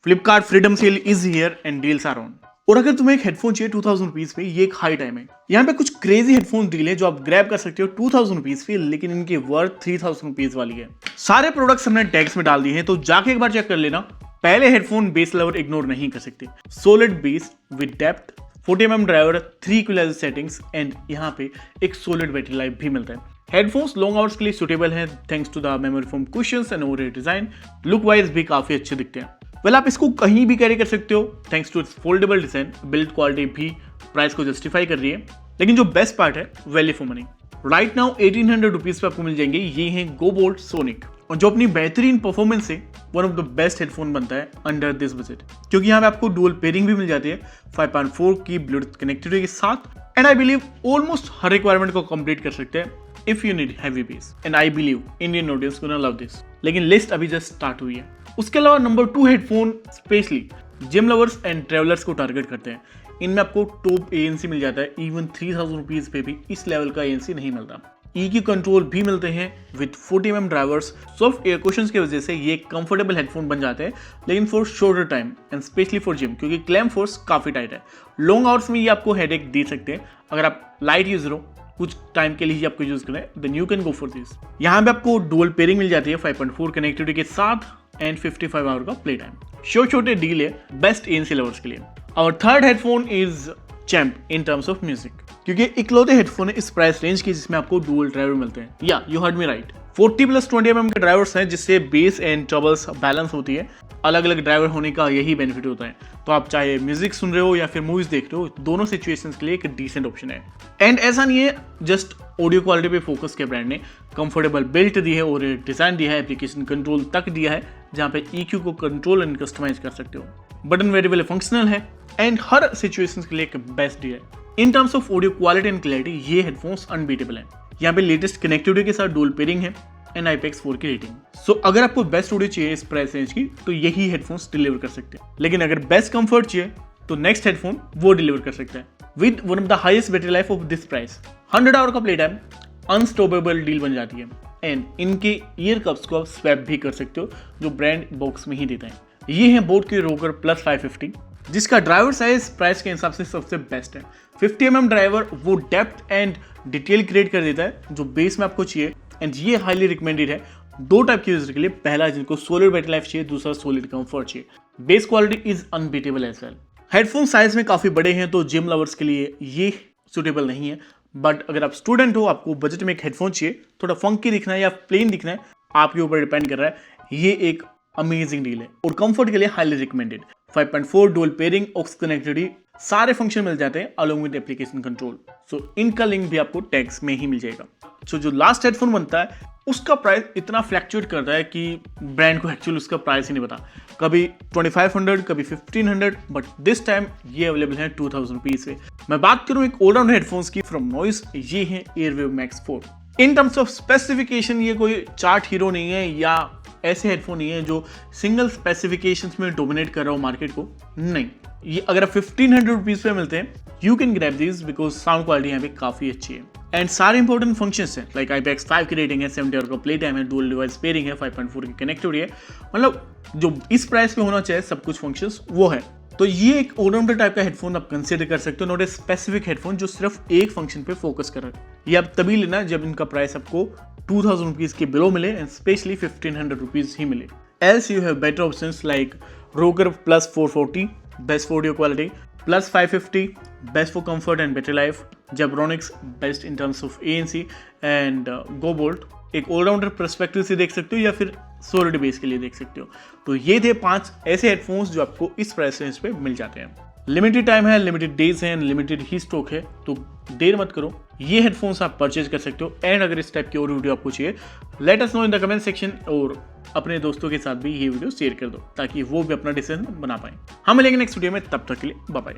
Flipkart freedom sale is here and deals are on. और अगर तुम्हें एक हेडफोन चाहिए 2000 रुपीज पे, ये एक हाई टाइम है। यहाँ पे कुछ क्रेजी हेडफोन डील है जो आप ग्रैब कर सकते हो 2000 रुपीज पे, लेकिन इनकी वर्थ 3000 रुपीज वाली है। सारे प्रोडक्ट्स हमने टैग्स में डाल दिए हैं, तो जाके एक बार चेक कर लेना। पहले हेडफोन बेस लेवल इग्नोर नहीं कर सकते। Solid bass with depth, 40mm driver, 3 equaliser settings and यहाँ पे एक सॉलिड बैटरी लाइफ भी मिलता है। हेडफोन्स लॉन्ग आवर्स के लिए सुटेबल हैं thanks to the memory foam cushions and overhead design. Look wise भी काफी अच्छे दिखते हैं। वेल आप इसको कहीं भी कैरी कर सकते हो thanks to its foldable design. Build quality भी प्राइस को जस्टिफाई कर रही है, लेकिन जो बेस्ट पार्ट है value for money. Right now 1800 rupees पे आपको मिल जाएंगे ये हैं गोबोल्ट सोनिक, और जो अपनी बेहतरीन परफॉर्मेंस से one of the best headphone बनता है अंडर दिस बजट, क्योंकि यहाँ पे आपको डुअल पेयरिंग भी मिल जाती है 5.4 की ब्लूटूथ कनेक्टिविटी के साथ। And I believe almost her requirement को कंप्लीट कर सकते हैं if you need heavy base, and I believe Indian audience gonna love this. लेकिन लिस्ट अभी जस्ट स्टार्ट हुई है। उसके अलावा number 2 headphone specially gym lovers and travellers को टारगेट करते हैं। इनमें आपको टॉप ANC मिल जाता है। इवन 3000 रुपीज पे भी इस लेवल का ANC नहीं मिलता। EQ कंट्रोल भी मिलते हैं with 40mm drivers. Soft air cushions की वजह से ये कंफर्टेबल हेडफोन बन जाते हैं, लेकिन for shorter time and specially for gym, क्योंकि क्लैम फोर्स काफी टाइट है। लॉन्ग आवर्स में ये आपको हेडेक दे सकते हैं। अगर आप लाइट यूजर हो, कुछ टाइम के लिए ही आपको यूज करें, then you can go for this. यहाँ पे आपको डुअल पेयरिंग मिल जाती है 5.4 कनेक्टिविटी के साथ एंड 55 आवर का प्ले टाइम। छोटे डील है बेस्ट ANC लवर्स के लिए। और third headphone is champ in terms of music, क्योंकि इकलौते हेडफोन है इस प्राइस रेंज के जिसमें आपको डुअल ड्राइवर मिलते हैं। या you heard me right, 40+20mm के ड्राइवर्स हैं जिससे बेस एंड ट्रबल्स बैलेंस होती है। अलग अलग ड्राइवर होने का यही बेनिफिट होता है। तो आप चाहे म्यूजिक सुन रहे हो या फिर मूवीज देख रहे हो, दोनों सिचुएशंस के लिए एक डिसेंट ऑप्शन है। एंड ऐसा नहीं है जस्ट ऑडियो क्वालिटी पे फोकस के ब्रांड ने कंफर्टेबल बिल्ट दी है और डिजाइन दिया है, एप्लीकेशन कंट्रोल तक दिया है, जहाँ पे EQ को कंट्रोल एंड कस्टमाइज कर सकते हो। बटन वेरिएबल फंक्शनल है एंड हर सिचुएशन के लिए एक बेस्ट डी है। इन terms of audio quality and clarity ये हेडफोन्स अनबीटेबल है। यहाँ पे लेटेस्ट कनेक्टिविटी के साथ डुअल पेयरिंग है एंड IPX4 की रेटिंग। सो अगर आपको बेस्ट ऑडियो चाहिए इस प्राइस रेंज की, तो यही हेडफोन्स डिलीवर कर सकते हैं। लेकिन अगर बेस्ट कंफर्ट चाहिए तो नेक्स्ट हेडफोन वो डिलीवर कर सकता है with one of the highest battery life of this price. 100 hour का प्ले टाइम, अनस्टॉपेबल डील बन जाती है। एंड इनके ईयर कप्स को आप स्वैप भी कर सकते हो, जो ब्रांड बॉक्स में ही देता है। ये है बोट के रोकर प्लस 550, जिसका ड्राइवर साइज प्राइस के हिसाब से सबसे बेस्ट है। 50mm ड्राइवर वो डेप्थ एंड डिटेल क्रिएट कर देता है जो बेस में आपको चाहिए, एंड ये हाईली रिकमेंडेड है 2 टाइप के यूजर के लिए। पहला जिनको सॉलिड बैटरी लाइफ चाहिए, दूसरा सॉलिड कंफर्ट चाहिए। Bass quality is unbeatable as well. Headphone size में काफी बड़े हैं, तो जिम लवर्स के लिए ये सुटेबल नहीं है। बट अगर आप स्टूडेंट हो, आपको बजट में एक हेडफोन चाहिए, थोड़ा फंकी दिखना है या प्लेन दिखना है, आपके ऊपर डिपेंड कर रहा है। ये एक अमेजिंग डील है और कंफर्ट के लिए highly recommended. 5.4 dual pairing, aux connectivity, सारे फंक्शन मिल जाते हैं along with application control. So इनका लिंक भी आपको टैग्स में ही मिल जाएगा। सो जो लास्ट हेडफोन बनता है उसका प्राइस इतना फ्लैक्चुएट करता है कि ब्रांड को एक्चुअली उसका प्राइस ही नहीं पता। कभी 2500, कभी 1500, बट दिस टाइम ये अवेलेबल है 2000 रुपीज पे। मैं बात करूं एक ऑलराउंड हेडफोन्स की फ्रॉम नॉइस, ये है airwave max 4। In terms of specification ये कोई चार्ट हीरो नहीं है या ऐसे हेडफोन नहीं है जो सिंगल स्पेसिफिकेशंस में डोमिनेट कर रहा हो मार्केट को। नहीं, ये अगर आप 1500 रुपीज पे मिलते हैं, you can grab this because sound quality यहाँ पे काफी अच्छी है। एंड सारे इंपॉर्टेंट फंक्शंस हैं लाइक IPX5 की रेटिंग है, 70 आवर का प्ले टाइम है, डुअल डिवाइस पेयरिंग है, 5.4 की कनेक्टिविटी है। मतलब जो इस प्राइस पे होना चाहिए सब कुछ फंक्शंस वो है। तो ये एक ऑलराउंडर टाइप का हेडफोन आप कंसीडर कर सकते हो, नॉट ए स्पेसिफिक हेडफोन जो सिर्फ एक फंक्शन पे फोकस कर रहा है। ये आप तभी लेना जब इनका प्राइस आपको 2000 रुपीज के बिलो मिले एंड स्पेशली 1500 रुपीज ही मिले। Else you have better options like Rockerz plus 440, best for audio quality, plus 550, best for comfort and battery life, Zebronics best in terms of ANC, and GoBoult एक all rounder perspective से देख सकते हो या फिर सॉलिड बेस के लिए देख सकते हो। तो ये थे 5 ऐसे हेडफोन्स जो आपको इस प्राइस रेंज पे मिल जाते हैं। लिमिटेड टाइम है, लिमिटेड डेज है, लिमिटेड ही स्टॉक है, तो देर मत करो, ये हेडफोन्स आप परचेज कर सकते हो। एंड अगर इस टाइप की और वीडियो आपको चाहिए, let us know in the comment section, और अपने दोस्तों के साथ भी ये वीडियो शेयर कर दो ताकि वो भी अपना डिसीजन बना पाए। हम मिलेंगे नेक्स्ट वीडियो में, तब तक के लिए बाय बाय।